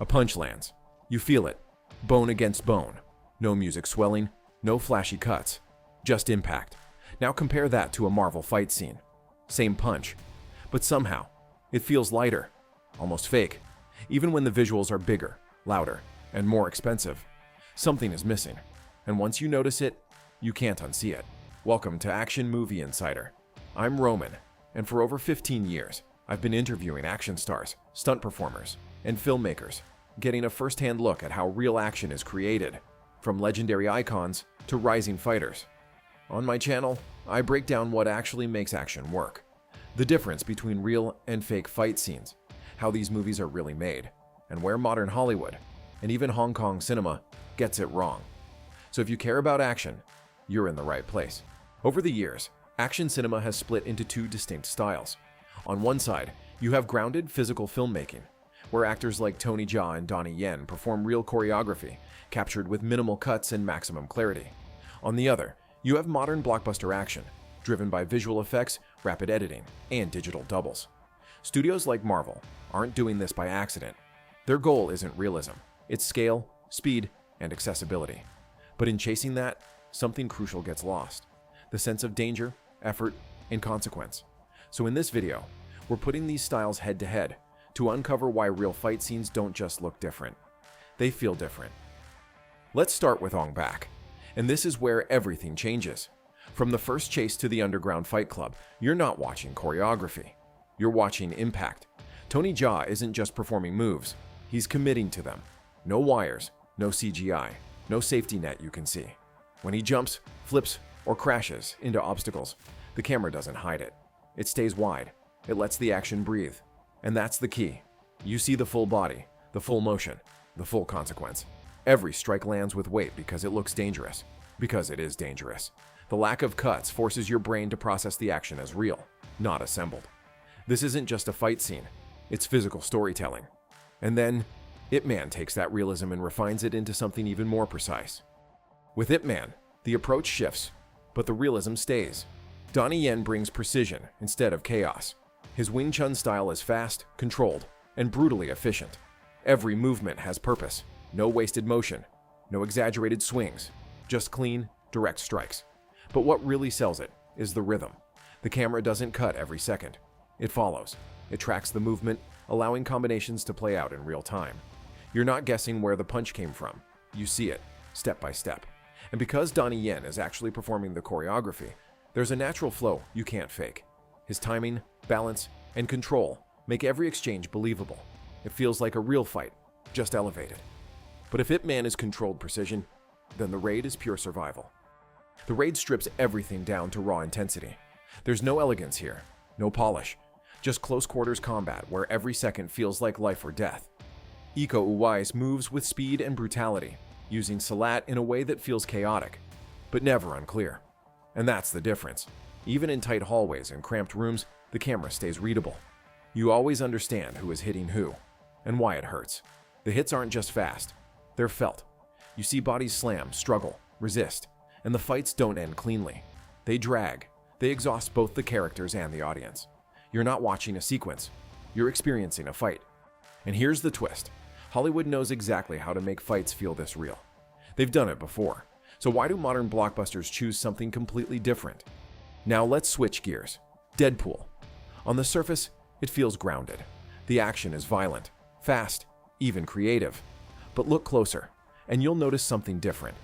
A punch lands. You feel it. Bone against bone. No music swelling, no flashy cuts. Just impact. Now compare that to a Marvel fight scene. Same punch. But somehow, it feels lighter. Almost fake. Even when the visuals are bigger, louder, and more expensive. Something is missing. And once you notice it, you can't unsee it. Welcome to Action Movie Insider. I'm Roman, and for over 15 years, I've been interviewing action stars, stunt performers, and filmmakers, getting a first-hand look at how real action is created, from legendary icons to rising fighters. On my channel, I break down what actually makes action work, the difference between real and fake fight scenes, how these movies are really made, and where modern Hollywood, and even Hong Kong cinema, gets it wrong. So if you care about action, you're in the right place. Over the years, action cinema has split into two distinct styles. On one side, you have grounded physical filmmaking, where actors like Tony Jaa and Donnie Yen perform real choreography, captured with minimal cuts and maximum clarity. On the other, you have modern blockbuster action, driven by visual effects, rapid editing, and digital doubles. Studios like Marvel aren't doing this by accident. Their goal isn't realism, it's scale, speed, and accessibility. But in chasing that, something crucial gets lost: the sense of danger, effort, and consequence. So in this video, we're putting these styles head to head to uncover why real fight scenes don't just look different. They feel different. Let's start with Ong-Bak, and this is where everything changes. From the first chase to the underground fight club, you're not watching choreography. You're watching impact. Tony Jaa isn't just performing moves, he's committing to them. No wires, no CGI, no safety net you can see. When he jumps, flips, or crashes into obstacles, the camera doesn't hide it. It stays wide. It lets the action breathe. And that's the key. You see the full body, the full motion, the full consequence. Every strike lands with weight because it looks dangerous. Because it is dangerous. The lack of cuts forces your brain to process the action as real, not assembled. This isn't just a fight scene. It's physical storytelling. And then, Ip Man takes that realism and refines it into something even more precise. With Ip Man, the approach shifts, but the realism stays. Donnie Yen brings precision instead of chaos. His Wing Chun style is fast, controlled, and brutally efficient. Every movement has purpose. No wasted motion. No exaggerated swings. Just clean, direct strikes. But what really sells it is the rhythm. The camera doesn't cut every second. It follows. It tracks the movement, allowing combinations to play out in real time. You're not guessing where the punch came from. You see it, step by step. And because Donnie Yen is actually performing the choreography, there's a natural flow you can't fake. His timing, balance, and control make every exchange believable. It feels like a real fight, just elevated. But if Ip Man is controlled precision, then the Raid is pure survival. The Raid strips everything down to raw intensity. There's no elegance here, no polish, just close quarters combat where every second feels like life or death. Iko Uwais moves with speed and brutality, using Salat in a way that feels chaotic, but never unclear. And that's the difference. Even in tight hallways and cramped rooms, the camera stays readable. You always understand who is hitting who, and why it hurts. The hits aren't just fast, they're felt. You see bodies slam, struggle, resist, and the fights don't end cleanly. They drag. They exhaust both the characters and the audience. You're not watching a sequence, you're experiencing a fight. And here's the twist. Hollywood knows exactly how to make fights feel this real. They've done it before. So why do modern blockbusters choose something completely different? Now let's switch gears. Deadpool. On the surface, it feels grounded. The action is violent, fast, even creative. But look closer, and you'll notice something different.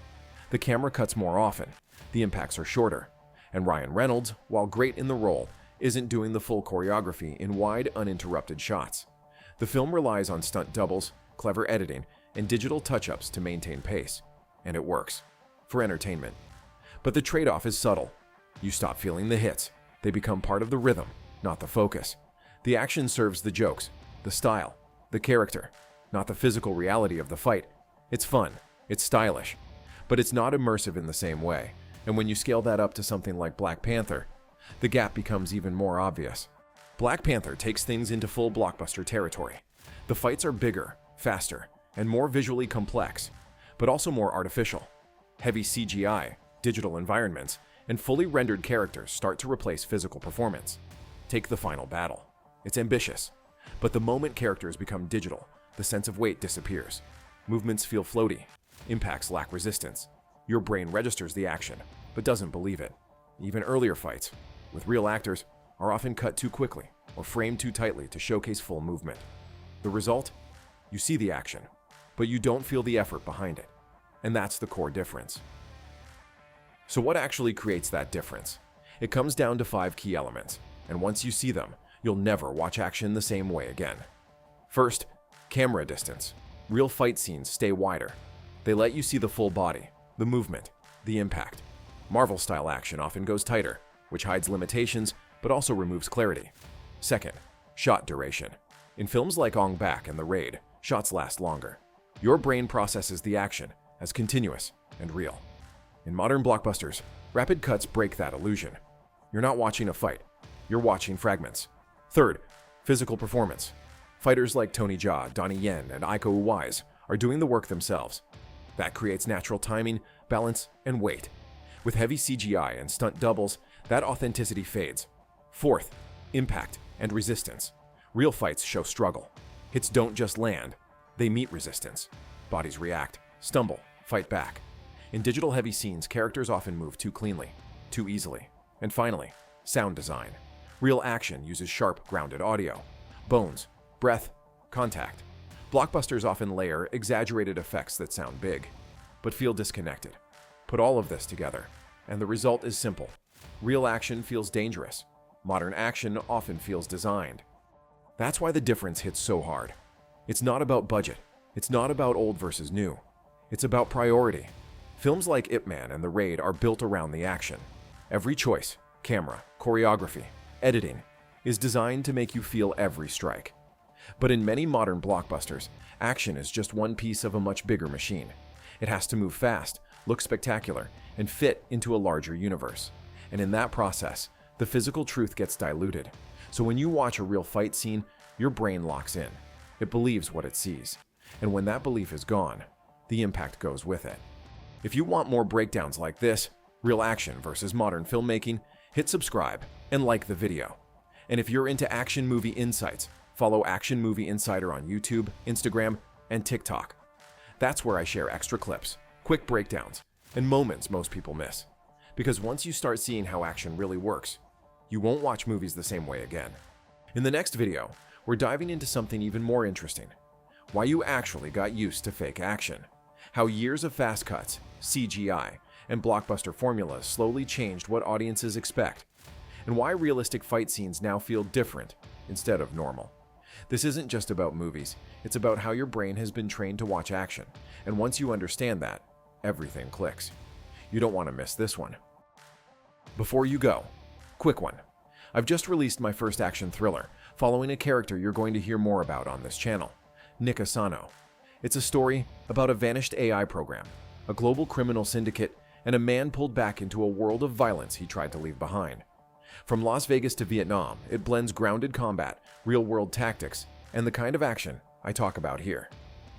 The camera cuts more often, the impacts are shorter, and Ryan Reynolds, while great in the role, isn't doing the full choreography in wide, uninterrupted shots. The film relies on stunt doubles, clever editing, and digital touch-ups to maintain pace. And it works. For entertainment. But the trade-off is subtle. You stop feeling the hits. They become part of the rhythm, not the focus. The action serves the jokes, the style, the character, not the physical reality of the fight. It's fun, it's stylish, but it's not immersive in the same way. And when you scale that up to something like Black Panther, the gap becomes even more obvious. Black Panther takes things into full blockbuster territory. The fights are bigger, faster, and more visually complex, but also more artificial. Heavy CGI, digital environments, and fully rendered characters start to replace physical performance. Take the final battle. It's ambitious, but the moment characters become digital, the sense of weight disappears. Movements feel floaty. Impacts lack resistance. Your brain registers the action, but doesn't believe it. Even earlier fights, with real actors, are often cut too quickly or framed too tightly to showcase full movement. The result? You see the action, but you don't feel the effort behind it. And that's the core difference. So what actually creates that difference? It comes down to 5 key elements, and once you see them, you'll never watch action the same way again. First, camera distance. Real fight scenes stay wider. They let you see the full body, the movement, the impact. Marvel-style action often goes tighter, which hides limitations but also removes clarity. Second, shot duration. In films like Ong-Bak and The Raid, shots last longer. Your brain processes the action as continuous and real. In modern blockbusters, rapid cuts break that illusion. You're not watching a fight, you're watching fragments. Third, physical performance. Fighters like Tony Jaa, Donnie Yen, and Iko Uwais are doing the work themselves. That creates natural timing, balance, and weight. With heavy CGI and stunt doubles, that authenticity fades. Fourth, impact and resistance. Real fights show struggle. Hits don't just land, they meet resistance. Bodies react, stumble, fight back. In digital-heavy scenes, characters often move too cleanly, too easily. And finally, sound design. Real action uses sharp, grounded audio. Bones, breath, contact. Blockbusters often layer exaggerated effects that sound big, but feel disconnected. Put all of this together, and the result is simple. Real action feels dangerous. Modern action often feels designed. That's why the difference hits so hard. It's not about budget. It's not about old versus new. It's about priority. Films like Ip Man and The Raid are built around the action. Every choice, camera, choreography, editing, is designed to make you feel every strike. But in many modern blockbusters, action is just one piece of a much bigger machine. It has to move fast, look spectacular, and fit into a larger universe. And in that process, the physical truth gets diluted. So when you watch a real fight scene, your brain locks in. It believes what it sees. And when that belief is gone, the impact goes with it. If you want more breakdowns like this, real action versus modern filmmaking, hit subscribe and like the video. And if you're into action movie insights, follow Action Movie Insider on YouTube, Instagram, and TikTok. That's where I share extra clips, quick breakdowns, and moments most people miss. Because once you start seeing how action really works, you won't watch movies the same way again. In the next video, we're diving into something even more interesting. Why you actually got used to fake action. How years of fast cuts, CGI, and blockbuster formulas slowly changed what audiences expect. And why realistic fight scenes now feel different instead of normal. This isn't just about movies, it's about how your brain has been trained to watch action. And once you understand that, everything clicks. You don't want to miss this one. Before you go, quick one. I've just released my first action thriller, following a character you're going to hear more about on this channel, Nick Asano. It's a story about a vanished AI program, a global criminal syndicate, and a man pulled back into a world of violence he tried to leave behind. From Las Vegas to Vietnam, it blends grounded combat, real-world tactics, and the kind of action I talk about here.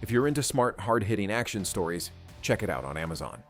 If you're into smart, hard-hitting action stories, check it out on Amazon.